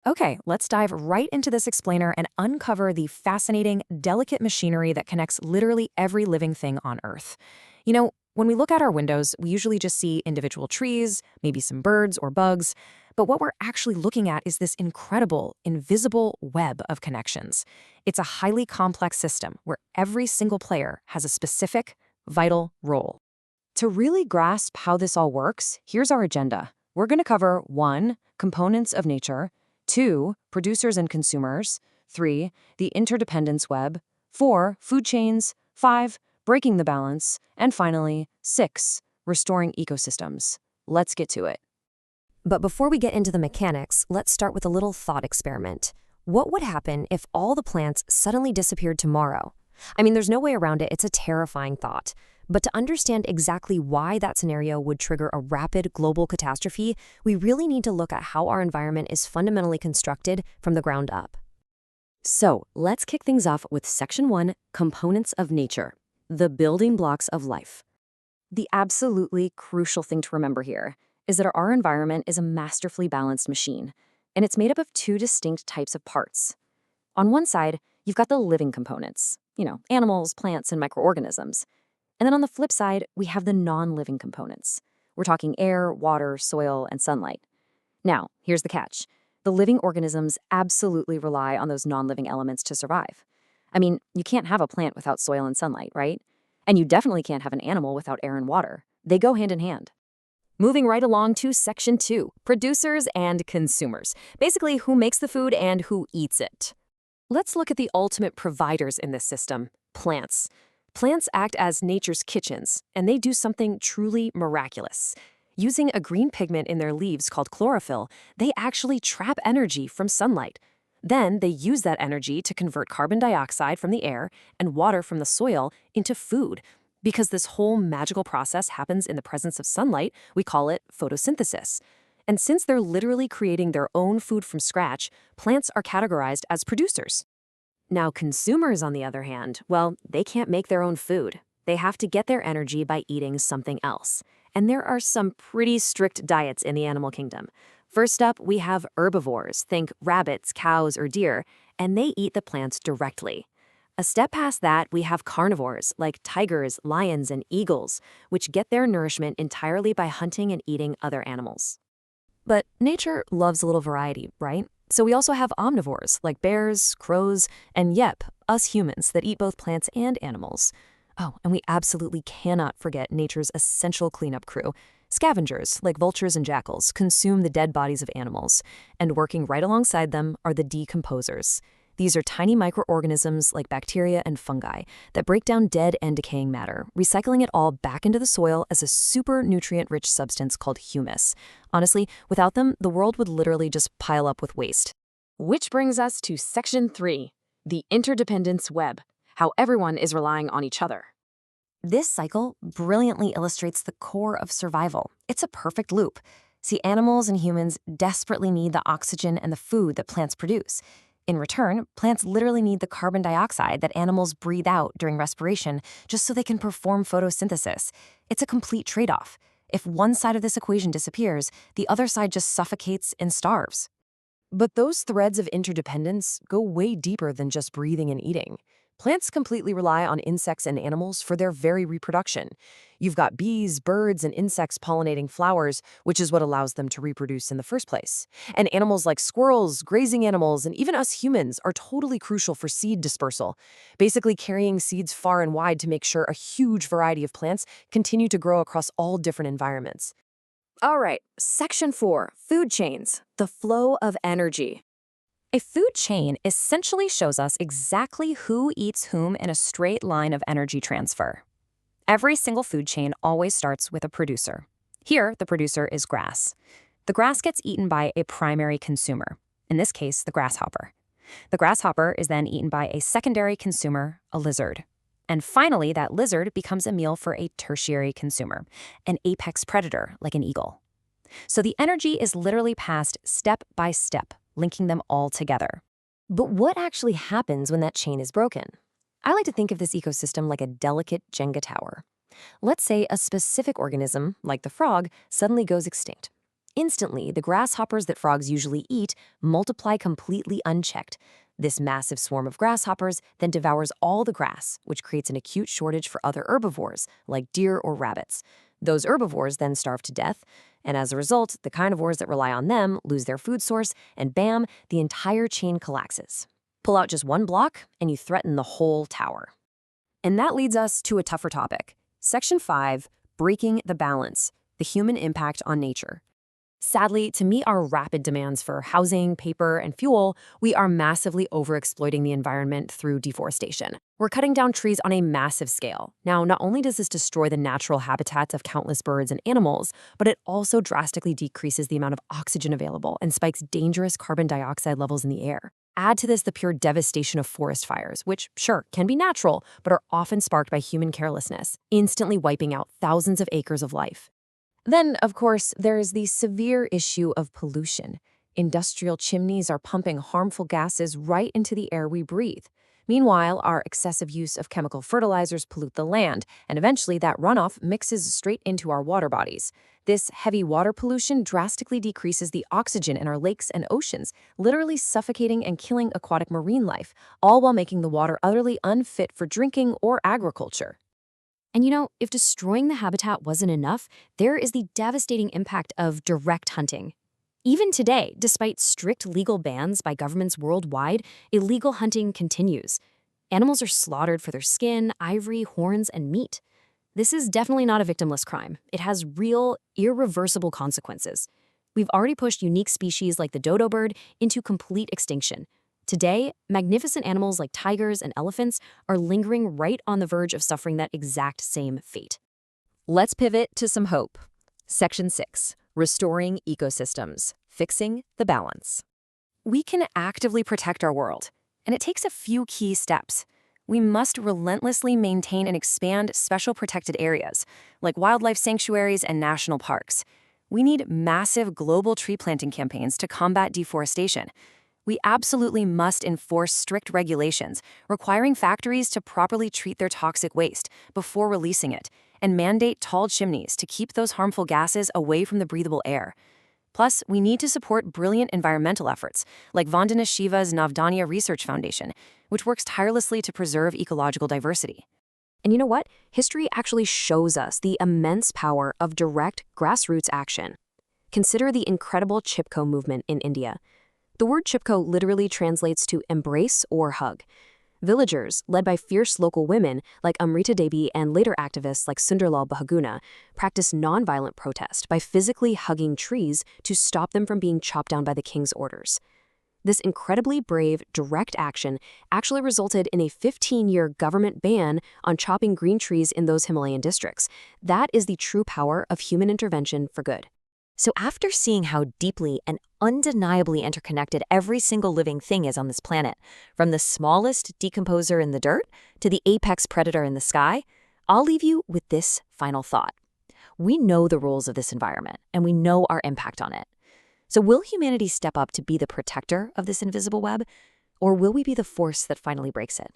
Okay, let's dive right into this explainer and uncover the fascinating, delicate machinery that connects literally every living thing on Earth. When we look out our windows, we usually just see individual trees, maybe some birds or bugs, but what we're actually looking at is this incredible, invisible web of connections. It's a highly complex system where every single player has a specific, vital role. To really grasp how this all works, here's our agenda. We're going to cover 1. Components of nature, 2. Producers and consumers, 3. The interdependence web, 4. Food chains, 5. Breaking the balance, and finally, 6. Restoring ecosystems. Let's get to it. But before we get into the mechanics, let's start with a little thought experiment. What would happen if all the plants suddenly disappeared tomorrow? I mean, there's no way around it. It's a terrifying thought. But to understand exactly why that scenario would trigger a rapid global catastrophe, we really need to look at how our environment is fundamentally constructed from the ground up. So, let's kick things off with Section 1, Components of Nature, the building blocks of life. The absolutely crucial thing to remember here is that our environment is a masterfully balanced machine, and it's made up of 2 distinct types of parts. On one side, you've got the living components, animals, plants, and microorganisms. And then on the flip side, we have the non-living components. We're talking air, water, soil, and sunlight. Now, here's the catch. The living organisms absolutely rely on those non-living elements to survive. I mean, you can't have a plant without soil and sunlight, right? And you definitely can't have an animal without air and water. They go hand in hand. Moving right along to Section 2, producers and consumers. Basically, who makes the food and who eats it. Let's look at the ultimate providers in this system, plants. Plants act as nature's kitchens, and they do something truly miraculous. Using a green pigment in their leaves called chlorophyll, they actually trap energy from sunlight. Then they use that energy to convert carbon dioxide from the air and water from the soil into food. Because this whole magical process happens in the presence of sunlight, we call it photosynthesis. And since they're literally creating their own food from scratch, plants are categorized as producers. Now, consumers, on the other hand, well, they can't make their own food. They have to get their energy by eating something else. And there are some pretty strict diets in the animal kingdom. First up, we have herbivores, think rabbits, cows, or deer, and they eat the plants directly. A step past that, we have carnivores, like tigers, lions, and eagles, which get their nourishment entirely by hunting and eating other animals. But nature loves a little variety, right? So we also have omnivores, like bears, crows, and us humans that eat both plants and animals. Oh, and we absolutely cannot forget nature's essential cleanup crew. Scavengers, like vultures and jackals, consume the dead bodies of animals, and working right alongside them are the decomposers. These are tiny microorganisms like bacteria and fungi that break down dead and decaying matter, recycling it all back into the soil as a super nutrient-rich substance called humus. Honestly, without them, the world would literally just pile up with waste. Which brings us to Section 3, the interdependence web, how everyone is relying on each other. This cycle brilliantly illustrates the core of survival. It's a perfect loop. See, animals and humans desperately need the oxygen and the food that plants produce. In return, plants literally need the carbon dioxide that animals breathe out during respiration just so they can perform photosynthesis. It's a complete trade-off. If one side of this equation disappears, the other side just suffocates and starves. But those threads of interdependence go way deeper than just breathing and eating. Plants completely rely on insects and animals for their very reproduction. You've got bees, birds, and insects pollinating flowers, which is what allows them to reproduce in the first place. And animals like squirrels, grazing animals, and even us humans are totally crucial for seed dispersal, basically carrying seeds far and wide to make sure a huge variety of plants continue to grow across all different environments. All right, Section 4, food chains, the flow of energy. A food chain essentially shows us exactly who eats whom in a straight line of energy transfer. Every single food chain always starts with a producer. Here, the producer is grass. The grass gets eaten by a primary consumer, in this case, the grasshopper. The grasshopper is then eaten by a secondary consumer, a lizard. And finally, that lizard becomes a meal for a tertiary consumer, an apex predator like an eagle. So the energy is literally passed step by step, linking them all together. But what actually happens when that chain is broken? I like to think of this ecosystem like a delicate Jenga tower. Let's say a specific organism, like the frog, suddenly goes extinct. Instantly, the grasshoppers that frogs usually eat multiply completely unchecked. This massive swarm of grasshoppers then devours all the grass, which creates an acute shortage for other herbivores, like deer or rabbits. Those herbivores then starve to death, and as a result, the carnivores that rely on them lose their food source, and bam, the entire chain collapses. Pull out just one block, and you threaten the whole tower. And that leads us to a tougher topic. Section 5, Breaking the Balance, the human impact on nature. Sadly, to meet our rapid demands for housing, paper, and fuel, we are massively overexploiting the environment through deforestation. We're cutting down trees on a massive scale. Now, not only does this destroy the natural habitats of countless birds and animals, but it also drastically decreases the amount of oxygen available and spikes dangerous carbon dioxide levels in the air. Add to this the pure devastation of forest fires, which, sure, can be natural, but are often sparked by human carelessness, instantly wiping out thousands of acres of life. Then, of course, there is the severe issue of pollution. Industrial chimneys are pumping harmful gases right into the air we breathe. Meanwhile, our excessive use of chemical fertilizers pollute the land, and eventually that runoff mixes straight into our water bodies. This heavy water pollution drastically decreases the oxygen in our lakes and oceans, literally suffocating and killing aquatic marine life, all while making the water utterly unfit for drinking or agriculture. And if destroying the habitat wasn't enough, there is the devastating impact of direct hunting. Even today, despite strict legal bans by governments worldwide, illegal hunting continues. Animals are slaughtered for their skin, ivory, horns, and meat. This is definitely not a victimless crime. It has real, irreversible consequences. We've already pushed unique species like the dodo bird into complete extinction. Today, magnificent animals like tigers and elephants are lingering right on the verge of suffering that exact same fate. Let's pivot to some hope. Section 6, Restoring Ecosystems, Fixing the Balance. We can actively protect our world, and it takes a few key steps. We must relentlessly maintain and expand special protected areas, like wildlife sanctuaries and national parks. We need massive global tree planting campaigns to combat deforestation. We absolutely must enforce strict regulations, requiring factories to properly treat their toxic waste before releasing it, and mandate tall chimneys to keep those harmful gases away from the breathable air. Plus, we need to support brilliant environmental efforts, like Vandana Shiva's Navdanya Research Foundation, which works tirelessly to preserve ecological diversity. And you know what? History actually shows us the immense power of direct grassroots action. Consider the incredible Chipko movement in India. The word Chipko literally translates to embrace or hug. Villagers, led by fierce local women like Amrita Devi and later activists like Sunderlal Bahuguna, practiced nonviolent protest by physically hugging trees to stop them from being chopped down by the king's orders. This incredibly brave, direct action actually resulted in a 15-year government ban on chopping green trees in those Himalayan districts. That is the true power of human intervention for good. So after seeing how deeply and undeniably interconnected every single living thing is on this planet, from the smallest decomposer in the dirt to the apex predator in the sky, I'll leave you with this final thought. We know the rules of this environment, and we know our impact on it. So will humanity step up to be the protector of this invisible web, or will we be the force that finally breaks it?